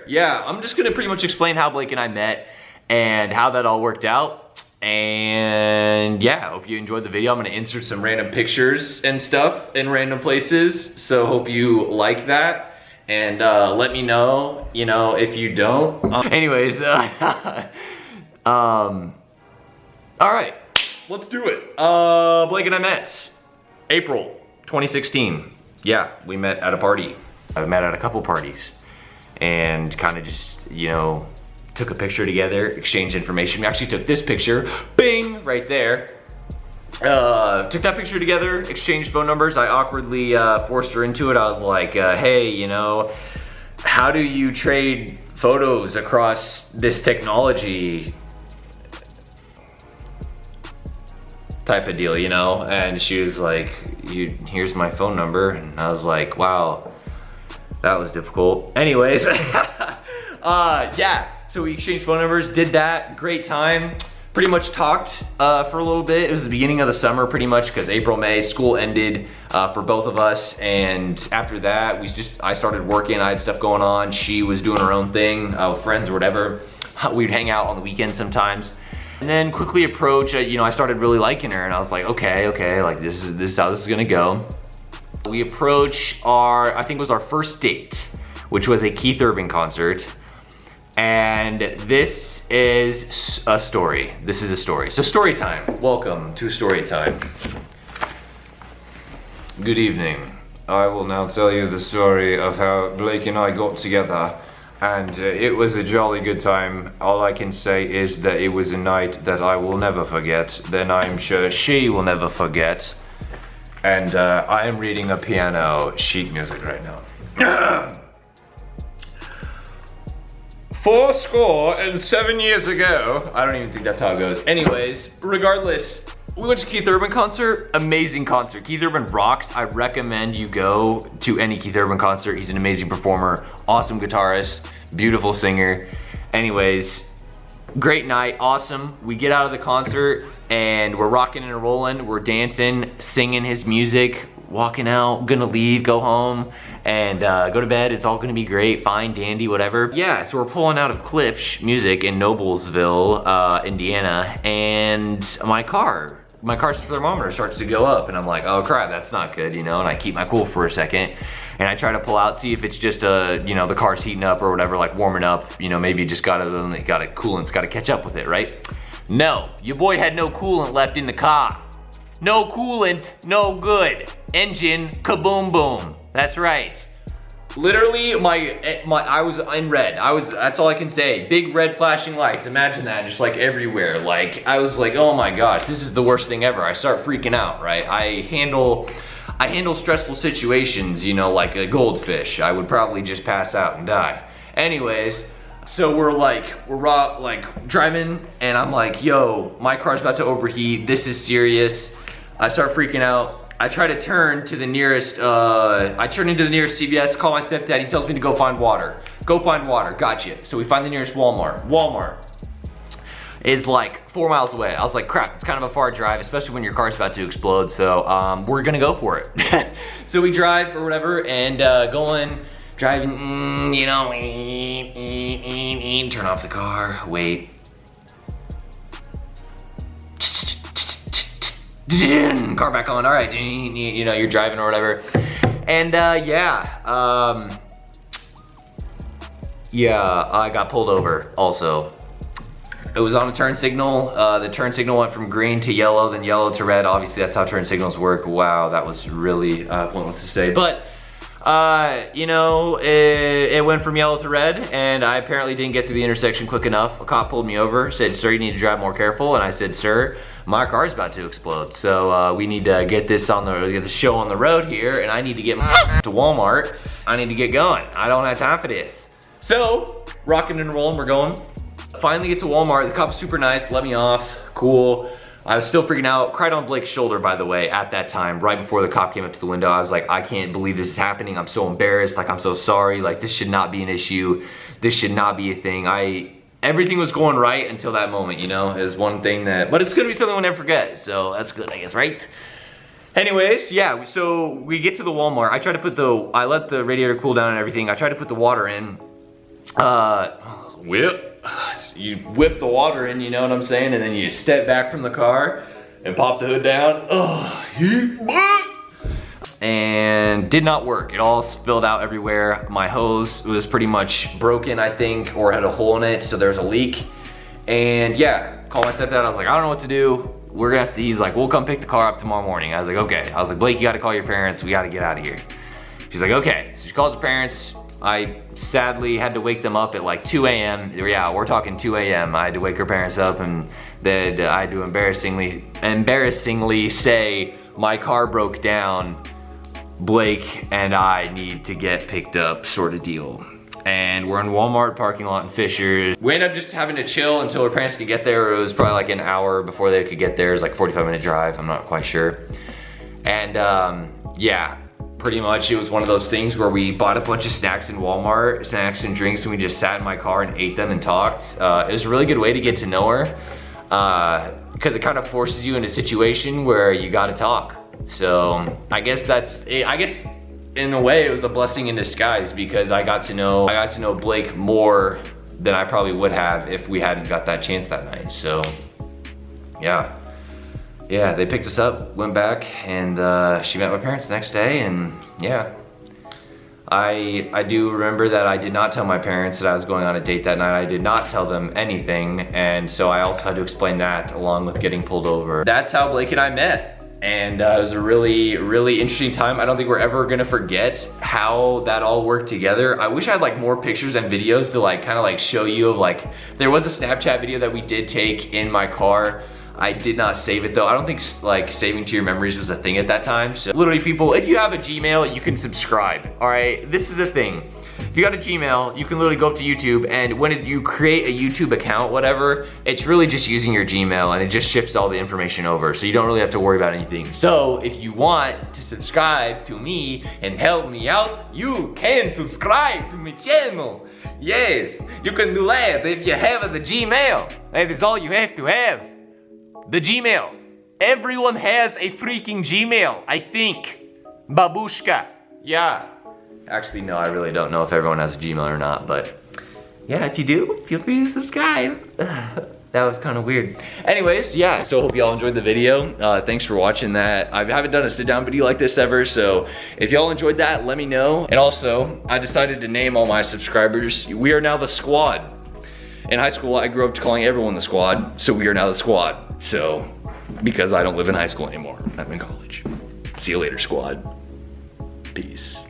Yeah, I'm just gonna pretty much explain how Blake and I met and how that all worked out. And yeah, I hope you enjoyed the video. I'm gonna insert some random pictures and stuff in random places. So hope you like that. And let me know, if you don't. Anyways, all right, let's do it. Blake and I met April 2016. Yeah, we met at a party. I met at a couple parties and kind of just, took a picture together, exchanged information. We actually took this picture, bing, right there. Took that picture together, exchanged phone numbers. I awkwardly forced her into it. I was like, hey, how do you trade photos across this technology type of deal, And she was like, here's my phone number. And I was like, wow, that was difficult. Anyways, yeah, so we exchanged phone numbers, did that, great time. Pretty much talked for a little bit. It was the beginning of the summer pretty much because April, May, school ended for both of us. And after that, I started working, I had stuff going on. She was doing her own thing with friends or whatever. We'd hang out on the weekends sometimes. And then quickly approach, I started really liking her and I was like, okay, like this is how this is gonna go. We approach I think it was our first date, which was a Keith Urban concert. And this is a story. This is a story. So story time. Welcome to story time. Good evening. I will now tell you the story of how Blake and I got together. And it was a jolly good time. All I can say is that it was a night that I will never forget. Then I'm sure she will never forget. And I am reading a piano sheet music right now. 7 years ago. I don't even think that's how it goes. Anyways, regardless, we went to Keith Urban concert. Amazing concert. Keith Urban rocks. I recommend you go to any Keith Urban concert. He's an amazing performer, awesome guitarist, beautiful singer. Anyways, great night, awesome. We get out of the concert and we're rocking and rolling. We're dancing, singing his music, walking out, gonna leave, go home, and go to bed. It's all gonna be great, fine, dandy, whatever. Yeah, so we're pulling out of Klipsch Music in Noblesville, Indiana, and my car's thermometer starts to go up, and I'm like, oh crap, that's not good, and I keep my cool for a second, and I try to pull out, see if it's just the car's heating up or whatever, like warming up, maybe just coolant's gotta catch up with it, right? No, your boy had no coolant left in the car. No coolant, no good. Engine, kaboom boom. That's right. Literally, I was in red. That's all I can say. Big red flashing lights. Imagine that, just like everywhere. Like, I was like, oh my gosh, this is the worst thing ever. I start freaking out, right? I handle stressful situations, like a goldfish. I would probably just pass out and die. Anyways, so we're driving, and I'm like, yo, my car's about to overheat. This is serious. I start freaking out. I try to turn to the nearest, I turn into the nearest CVS, call my stepdad. He tells me to go find water. Go find water, gotcha. So we find the nearest Walmart. Walmart is like 4 miles away. I was like, crap, it's kind of a far drive, especially when your car's about to explode. So we're gonna go for it. So we drive or whatever, and driving, turn off the car, wait. Car back on, all right, you're driving or whatever. And yeah, I got pulled over also. It was on a turn signal. The turn signal went from green to yellow, then yellow to red. Obviously that's how turn signals work. Wow, that was really pointless to say. But it went from yellow to red, and I apparently didn't get through the intersection quick enough. A cop pulled me over, said, sir, you need to drive more careful. And I said, sir, my car's about to explode. So we need to get the show on the road here, and I need to get to Walmart. I need to get going. I don't have time for this. So, rocking and rolling, we're going. Finally get to Walmart. The cop's super nice, let me off, cool. I was still freaking out. Cried on Blake's shoulder, by the way, at that time, right before the cop came up to the window. I was like, I can't believe this is happening. I'm so embarrassed. Like, I'm so sorry. Like, this should not be an issue. This should not be a thing. Everything was going right until that moment, is one thing but it's gonna be something we'll never forget. So that's good, I guess, right? Anyways, yeah, so we get to the Walmart. I let the radiator cool down and everything. I tried to put the water in, whip. You whip the water in, you know what I'm saying? And then you step back from the car and pop the hood down. And did not work. It all spilled out everywhere. My hose was pretty much broken, I think, or had a hole in it, so there's a leak. And yeah, called my stepdad. I was like, I don't know what to do. We're gonna have to, he's like, we'll come pick the car up tomorrow morning. I was like, okay. I was like, Blake, you gotta call your parents. We gotta get out of here. She's like, okay. So she calls her parents. I sadly had to wake them up at like 2 a.m. Yeah, we're talking 2 a.m. I had to wake her parents up, and then I had to embarrassingly say, my car broke down. Blake and I need to get picked up, sort of deal. And we're in Walmart parking lot in Fishers. We ended up just having to chill until her parents could get there. It was probably like an hour before they could get there. It was like a 45-minute drive, I'm not quite sure. And yeah, pretty much it was one of those things where we bought a bunch of snacks in Walmart, snacks and drinks, and we just sat in my car and ate them and talked. It was a really good way to get to know her, because it kind of forces you in a situation where you gotta talk. So I guess in a way it was a blessing in disguise, because I got to know Blake more than I probably would have if we hadn't got that chance that night. So yeah, they picked us up, went back, and she met my parents the next day. And yeah, I do remember that I did not tell my parents that I was going on a date that night. I did not tell them anything, and so I also had to explain that along with getting pulled over. That's how Blake and I met. And it was a really, really interesting time. I don't think we're ever gonna forget how that all worked together. I wish I had like more pictures and videos to like kind of like show you of like, there was a Snapchat video that we did take in my car. I did not save it though. I don't think like saving to your memories was a thing at that time. So literally people, if you have a Gmail, you can subscribe, all right? This is a thing. If you got a Gmail, you can literally go up to YouTube, and when you create a YouTube account, whatever, it's really just using your Gmail, and it just shifts all the information over, so you don't really have to worry about anything. So if you want to subscribe to me and help me out, you can subscribe to my channel. Yes, you can do that if you have the Gmail. That is all you have to have. The Gmail. Everyone has a freaking Gmail, I think. Babushka. Yeah. Actually, no, I really don't know if everyone has a Gmail or not, but yeah, if you do, feel free to subscribe. That was kind of weird. Anyways, yeah, so hope y'all enjoyed the video. Thanks for watching that. I haven't done a sit-down video like this ever, so if y'all enjoyed that, let me know. And also, I decided to name all my subscribers. We are now the Squad. In high school, I grew up calling everyone the Squad, so we are now the Squad. So, because I don't live in high school anymore, I'm in college. See you later, Squad. Peace.